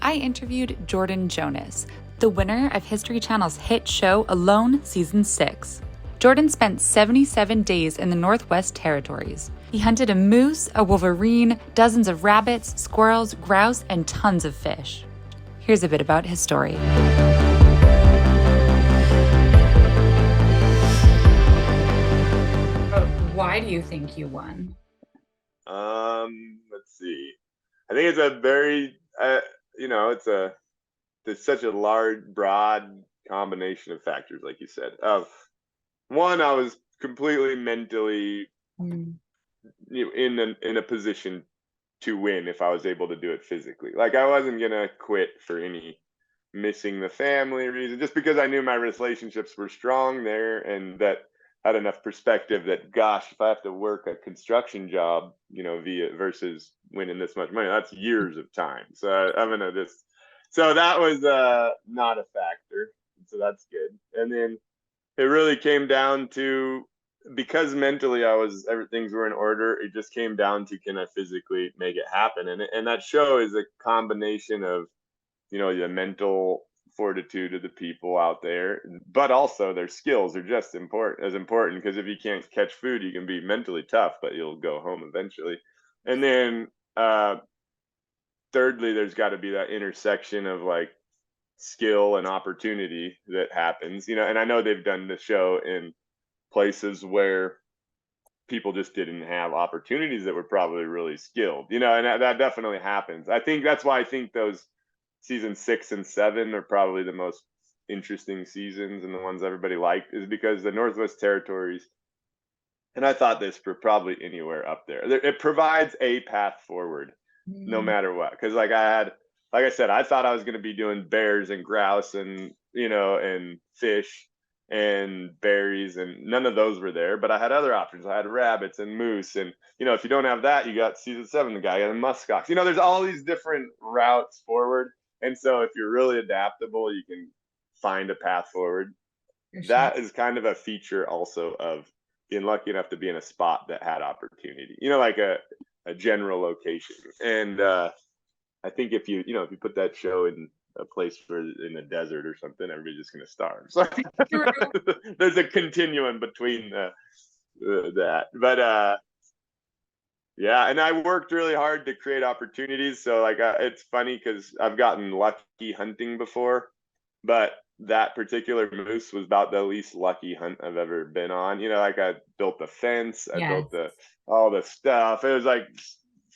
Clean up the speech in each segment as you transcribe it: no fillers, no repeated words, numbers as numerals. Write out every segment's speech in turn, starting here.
I interviewed Jordan Jonas, the winner of History Channel's hit show Alone Season 6. Jordan spent 77 days in the Northwest Territories. He hunted a moose, a wolverine, dozens of rabbits, squirrels, grouse, and tons of fish. Here's a bit about his story. Why do you think you won? Let's see. I think it's a very, it's such a large, broad combination of factors, like you said. One, I was completely mentally in a position to win if I was able to do it physically. Like I wasn't gonna quit for any missing the family reason, just because I knew my relationships were strong there and that had enough perspective that, gosh, if I have to work a construction job, via versus winning this much money, that's years of time. So I'm gonna just, so that was not a factor. So that's good. And then it really came down to, because mentally things were in order. It just came down to, can I physically make it happen? And that show is a combination of, the mental fortitude of the people out there, but also their skills are just important, because if you can't catch food, you can be mentally tough, but you'll go home eventually. And then thirdly, there's got to be that intersection of like skill and opportunity that happens, and I know they've done the show in places where people just didn't have opportunities that were probably really skilled, and that definitely happens. I think that's why I think those season 6 and 7 are probably the most interesting seasons and the ones everybody liked, is because the Northwest Territories, and I thought this for probably anywhere up there, it provides a path forward no matter what. Because like I said, I thought I was going to be doing bears and grouse and and fish and berries, and none of those were there. But I had other options. I had rabbits and moose, and if you don't have that, you got season 7, the guy and muskox. There's all these different routes forward, and so if you're really adaptable, you can find a path forward. That is kind of a feature also of being lucky enough to be in a spot that had opportunity, like a general location. And I think if you put that show in a place in the desert or something, everybody's just going to starve. So there's a continuum between that. But yeah, and I worked really hard to create opportunities. So like it's funny because I've gotten lucky hunting before, but that particular moose was about the least lucky hunt I've ever been on. Like I built the fence, I built all the stuff. It was like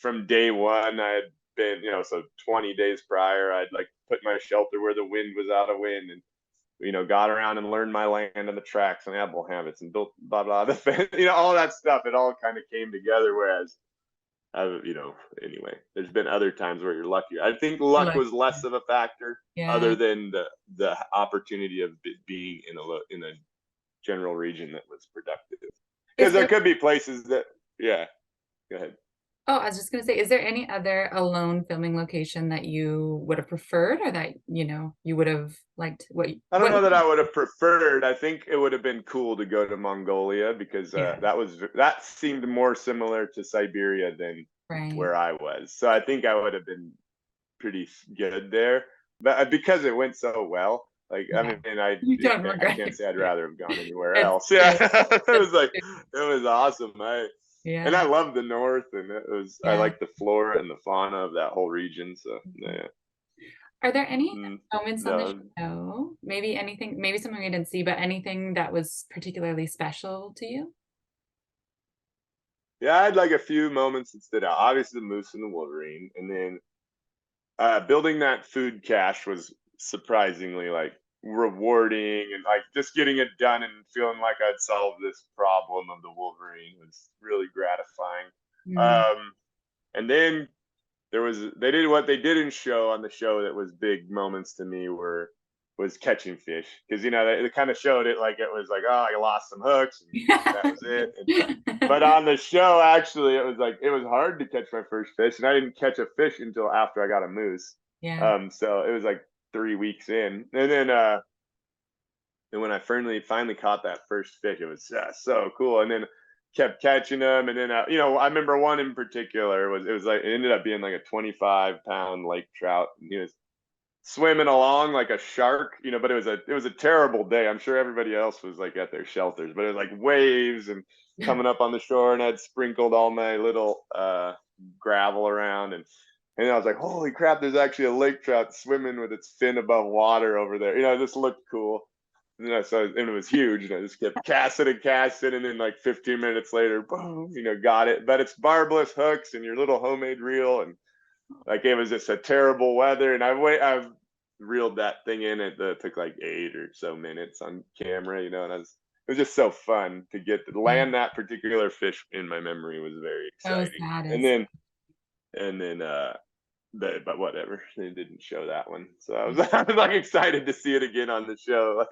from day one I had been, so 20 days prior, I'd like put my shelter where the wind was out of wind, and got around and learned my land and the tracks and animal habits and built blah blah the fence, all that stuff. It all kind of came together. Whereas anyway, there's been other times where you're luckier. I think luck was less of a factor, other than the opportunity of being in a general region that was productive. Because there could be places that, go ahead. Oh, I was just going to say, is there any other alone filming location that you would have preferred, or that, you would have liked? I don't know that I would have preferred. I think it would have been cool to go to Mongolia, because that seemed more similar to Siberia than where I was. So I think I would have been pretty good there. But because it went so well, like, I mean, I can't say I'd rather have gone anywhere else. Yeah, it was awesome. And I love the North, and I like the flora and the fauna of that whole region. So yeah. Are there any moments on the show, maybe something we didn't see, but anything that was particularly special to you? Yeah, I had like a few moments that stood out. Obviously, the moose and the wolverine, and then building that food cache was surprisingly like rewarding, and like just getting it done and feeling like I'd solved this problem of the wolverine was really gratifying. And then they did what they didn't show on the show that was big moments to me was catching fish, because they kind of showed it like it was like, oh, I lost some hooks and that was it. But on the show, actually, it was like it was hard to catch my first fish, and I didn't catch a fish until after I got a moose. So it was like 3 weeks in, and then when I finally caught that first fish, it was so cool. And then kept catching them, and then I remember one in particular it ended up being like a 25-pound lake trout. And he was swimming along like a shark, but it was a terrible day. I'm sure everybody else was like at their shelters, but it was like waves and coming up on the shore, and I'd sprinkled all my little gravel around, and I was like, holy crap, there's actually a lake trout swimming with its fin above water over there. It just looked cool. And it was huge, and I just kept casting, and then like 15 minutes later, boom, got it. But it's barbless hooks and your little homemade reel, and like it was just a terrible weather, and I've reeled that thing in. It took like 8 or so minutes on camera, and it was just so fun to get to land that particular fish in my memory. Was very So exciting. And satisfying. then but whatever, they didn't show that one, so I was like excited to see it again on the show.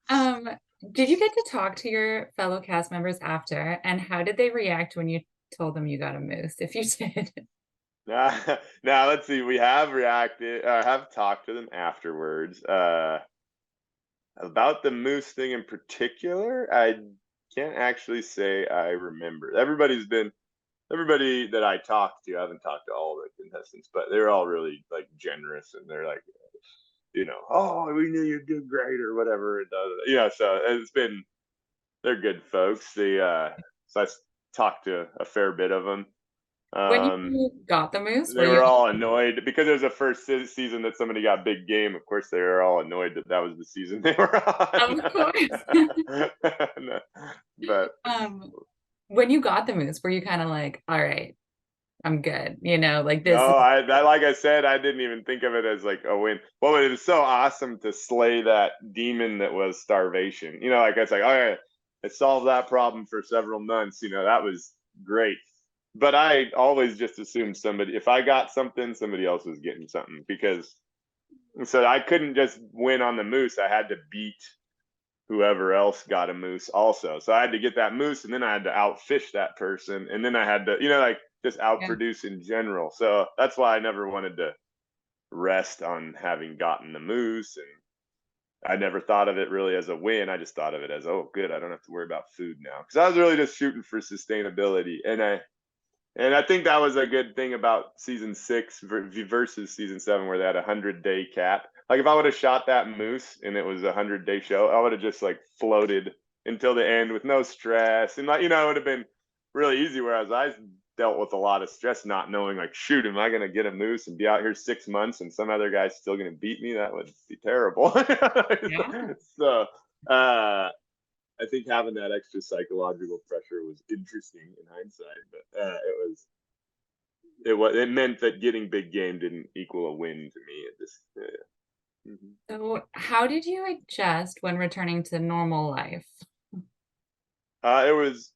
Um, did you get to talk to your fellow cast members after, and how did they react when you told them you got a moose, if you did? Now let's see. We have reacted. Have talked to them afterwards. About the moose thing in particular, I can't actually say I remember. Everybody that I talked to, I haven't talked to all the contestants, but they're all really like generous, and they're like, oh, we knew you'd do great or whatever. And, so they're good folks. So I talked to a fair bit of them. When you got the moose, They were all annoyed because it was the first season that somebody got big game. Of course, they were all annoyed that was the season they were on. Of course. No, but when you got the moose, were you kind of like, all right, I'm good, like this? no, like I said, I didn't even think of it as like a win. Well, it was so awesome to slay that demon that was starvation. Like it's like, oh yeah, it solved that problem for several months. That was great. But I always just assumed if I got something, somebody else was getting something, because so I couldn't just win on the moose. I had to beat whoever else got a moose also. So I had to get that moose, and then I had to outfish that person, and then I had to, like just outproduce in general. So that's why I never wanted to rest on having gotten the moose, and I never thought of it really as a win. I just thought of it as, oh, good, I don't have to worry about food now, because I was really just shooting for sustainability. And I think that was a good thing about season 6 versus season 7, where they had 100-day cap. Like if I would have shot that moose and it was a 100-day show, I would have just like floated until the end with no stress, and like it would have been really easy. Whereas I dealt with a lot of stress, not knowing like, shoot, am I going to get a moose and be out here 6 months and some other guy's still going to beat me? That would be terrible. Yeah. So I think having that extra psychological pressure was interesting in hindsight, but it meant that getting big game didn't equal a win to me at this. So how did you adjust when returning to normal life? It was,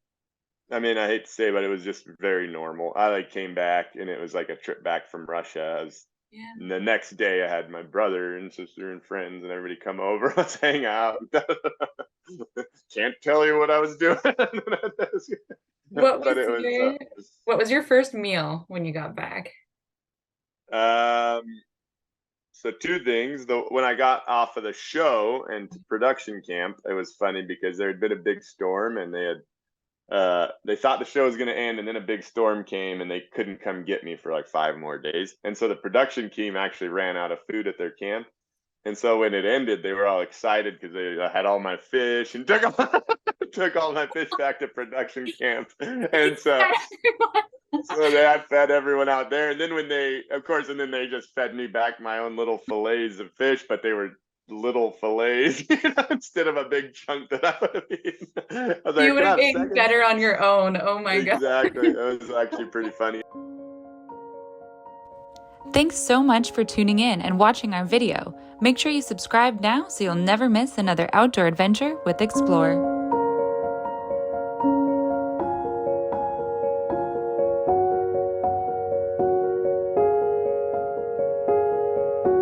I mean, I hate to say, but it was just very normal. I like came back, and it was like a trip back from Russia. And the next day I had my brother and sister and friends and everybody come over. Let's hang out. Can't tell you what I was doing. What But what was your first meal when you got back? So two things. When I got off of the show and to production camp, it was funny because there had been a big storm, and they thought the show was going to end, and then a big storm came, and they couldn't come get me for like 5 more days. And so the production team actually ran out of food at their camp. And so when it ended, they were all excited because they had all my fish and took all my fish back to production camp. And so I fed everyone out there. And then then they just fed me back my own little fillets of fish, but they were little fillets instead of a big chunk that I would have eaten. I was like, you would have eaten better on your own. Oh my God. Exactly. It was actually pretty funny. Thanks so much for tuning in and watching our video. Make sure you subscribe now so you'll never miss another outdoor adventure with Explore.